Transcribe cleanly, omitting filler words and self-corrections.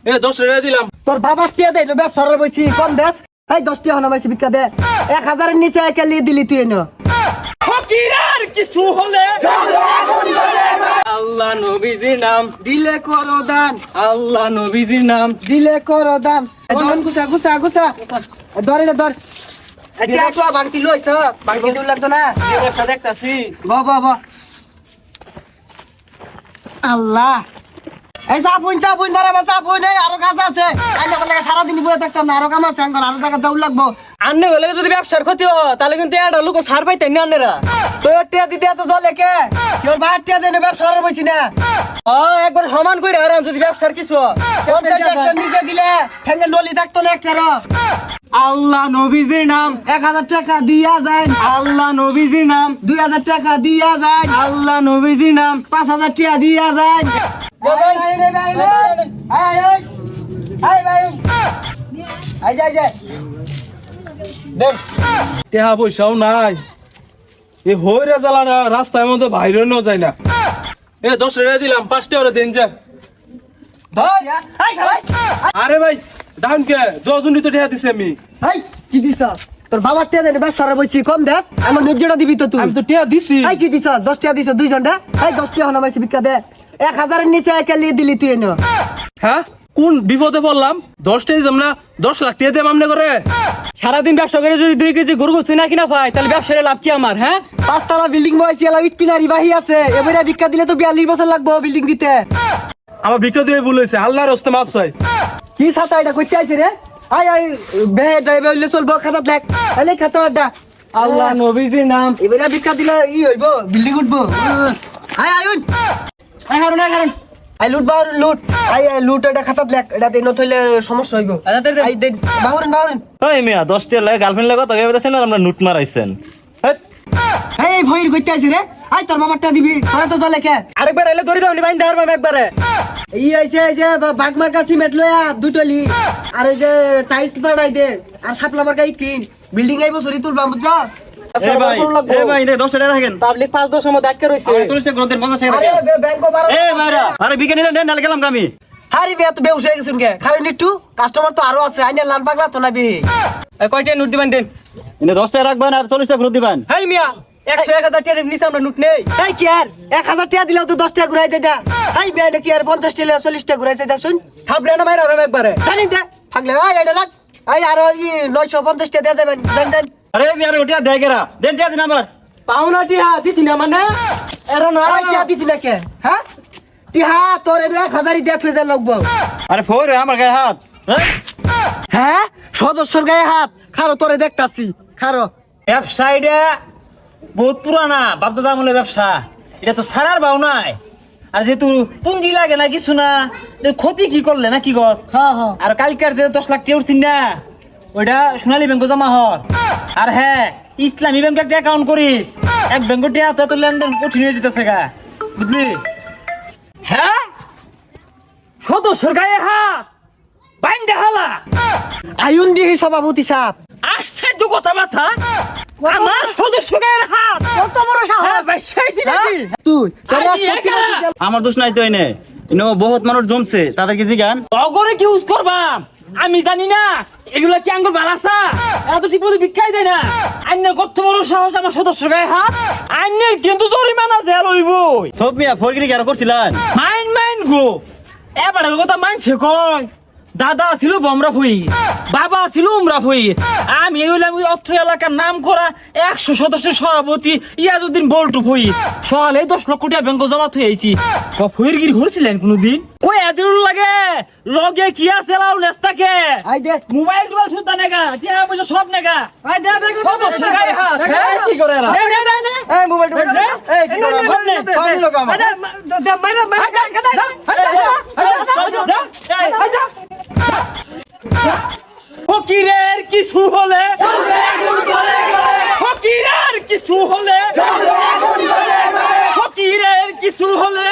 এ 10 টাকা দিলাম। তোর বাবা টিয়া দেয় ব্যবসার বইছি কম দেশ। এই 10 টাকা হনা মাইছি ভিক্ষা দে। 1000 এর নিচে একালি দিলি তুই এনো। ফকিরের কিছু হলে আল্লাহ নবীজির নাম, দিলে করো দান, আল্লাহ নবীজির নাম। দিলে করো দান। দন গুছা গুছা গুছা। ধরে না ধর। এটা তো বাংতি লইছ, বাংতি দূর লাগতো না। ব্যবসা দেখতাছি। বাবা আল্লাহ এই চাপুন বাড়াবা চাপুন এই আরো কাজ আছে আইনা বলে সারাদিন বয়ে থাকতাম না আরো কাম আছে আঙ্গর আরো জায়গা যাও লাগবো আন্নে হলে যদি ব্যবসার ক্ষতি হয় তাহলে কিন্তু এটা লোক ছাড় পাইতেন না আন্নেরা। তোর টিয়া দিতে এত চলে কে তোর ভাত টিয়া দেনে ব্যবসা করে বসি না একবার সমান করে আরাম যদি ব্যবসার কিছু হয়। 50 সেকশন নিচে দিলে ঠেঙ্গে নলি থাকতো না একটারও আল্লাহ নবীজির নাম, 1000 টাকা দিয়া যায় আল্লাহ নবীজির নাম, 2000 টাকা দিয়া যায় আল্লাহ নবীজির নাম। 5000 টাকা দিয়া যায় টেহা পয়সাও নাই, এ হইরে জ্বালা না রাস্তার মধ্যে বাইরে ন যায় না। এ 10 টাকা দিলাম, 5 টাকা দেন যা। আরে ভাই ডাউন কে 10 জন তো টেহা দিছি আমি। কি দিছ তোর বাবার টিয়া দেনে ব্যবসা করে বসি কম দেশ আমার নিজেটা দিবি তো তুই আমি তো টেহা দিছি। কি দিছ 10 টাকা দিছ 2 জনটা 10 টাকা হনা মাইছি ভিক্ষা দে 1000 এর নিচে একালি দিলি তুই এনো হ্যাঁ কোন বিপদে পড়লাম? 10 টাকা দিলাম না, 10 লাখ টাকা দেব আমনে করে। সারাদিন ব্যবসা করে যদি 2 কেজি গরু গোস্ত না কিনা পাই তাহলে ব্যবসার লাভ কি আমার? হ্যাঁ 5 তলা বিল্ডিং বইছি এলা ইট কিনারি বাহি আছে এবারে ভিক্ষা দিলে তো 42 বছর লাগবে বিল্ডিং দিতে আমার ভিক্ষা দিয়ে ভুল হয়েছে, আল্লাহর হস্তে মাপ চাই। কি ছাতা এটা কইতে আইছে রে আই বে ড্রাইভার হইলে চলবো খাতা দেখ আলে খাতা আড্ডা আল্লাহ নবীজির নাম। এবারে ভিক্ষা দিলে হইব বিল্ডিং উঠবো আয়ুন হারুন হারুন লুট লুট এটা খাতা দেখ এটা দেন থইলে সমস্যা হইব আই দেন বাহুরন ওই মিয়া 10 টাকা লাগে গার্লফ্রেন্ড লাগে তো কইতেছেন আর আমরা লুট মারাইছেন। এই ভইর কইতে আইছে রে আই তোর মামারটা দিবি তোরা তো চলে কে আরেকবার এলে ধরে দাও নি বাইন দেওয়ার মামা একবারে। এই যে বাগমার কাছে মেট লয়া দুটলি আর এই যে টাইলস পাড়াই দে আর সাপলা মার্কা ইট কিন বিল্ডিং আইবো সরি তুলবা বুঝছা এই ভাই 10 টাকা রাখেন। পাবলিক 5-10 এর মধ্যে আটকে রইছে। 40 টাকা গ্রোথের 50 টাকা আরে রাখেন। ব্যাংকো বারো এই ভাইরা আরে বিকেনি দেন নালে গেলাম আমি। হারি বে তো বেউস হয়ে গেছুন কে খালি নিটু কাস্টমার তো আরো আছে আইনা লাল পাগলা তো না বে কয়টা নোট দিবেন দেন? ইনে 10 টাকা রাখবেন আর 40 টাকা গ্রোথ দিবেন। হেই মিয়া 100-1000 টাকার নিচে আমরা নোট নেই। এই কি আর 1000 টাকা দিলেও তো 10 টাকা ঘুরাই দেটা এই বে এটা কি আর 50 টাকা 40 টাকা ঘুরাইছে দা শুন থাবরে না মাইরা আরাম একবারে। জানি দে ফাগলে আই এটা লাগ আই আরো 950 টাকা দেয়া যাবেন জান আরে মিয়া ওটা দেয় গেরা দেন টাকা দিন আমার। পাওনা টিহা দিছি না মানে এরা না আই টিয়া দিতি না কে হ্যাঁ টিহা তোর 1000ই দেয়া থই যা লাগবো আরে ফোর আমার গায়ে হাত। হ্যাঁ সদস্যর গায়ে হাত খারো তোরে দেখতাছি খারো ব্যবসা এটা বহুত পুরানা বাপদাদা আমলের ব্যবসা, এটা তো সারার বাউ নাই। আর যেহেতু পুঁজি লাগে না কিছু না, ক্ষতি কি করলে না কি গছ। হ্যাঁ হ্যাঁ আর কালকার যে 10 লাখ টাকা উঠছিন না ওইটা সোনালী ব্যাংকে জমা হর। আর হ্যাঁ ইসলামী ব্যাংকে একটা অ্যাকাউন্ট করিস, এক ব্যাংকের টাকা তো তোর লেনদেন কঠিন হয়ে যেতেছে গা, বুঝলি? হ্যাঁ সদস্যর গায়ে হাত বাইন দেখালা আয়ুন দিহি সভাপতি সাহেব আশ্চর্য কথা মাথা। আমার সদস্য গায়ের হাত কত বড় সাহস হ্যাঁ বাইসাইছি নাকি? তুই তোর আই দিয়ে একারা। আমার দোষ নাই তো এনে ইনো বহুত মানুষ জমছে তাদের কি জিগান। অগরে কি ইউজ করবাম আমি জানি না, এগুলা কি আঙ্গুর বালাসা এত ঠিক মতো বিক্কাই দেয় না। আইনের কত বড় সাহস আমার সদস্য গায়ে হাত, আইনের কিন্তু জরিমানা জেল হইবই। সব মিয়া ফরগিরি কি আর করছিলেন? মাইন গো এবারে কথা মানছে কয় দাদা ছিল বমরা ভুই, বাবা ছিল উমরা ভুই, আমি হইলাম ওই অত্র এলাকার নাম করা 100 সদস্যের সভাপতি ইয়াজউদ্দিন বল্টু ভুই। সকালে 10 লক্ষ টাকা ব্যাংকে জমা থই আইছি। ফইরগিরি হইছিলেন কোনদিন? কই এদিন লাগে লগে কি আছে লাউ নেস্তাকে আই দে মোবাইল টোবাইল সুতা নেগা টিয়া পয়সা সব নেগা আই দে বেগ সদস্য গায়ে হাত। হ্যাঁ? কি করে এরা? নে, নে, নে, নে। এই মোবাইল এই কি করে ফানি লোক আমার দে মাইরা আচ্ছা, আচ্ছা, আচ্ছা, ফকিরের কিছু হলে ফকিরের কিছু হলে ফকিরের কিছু হলে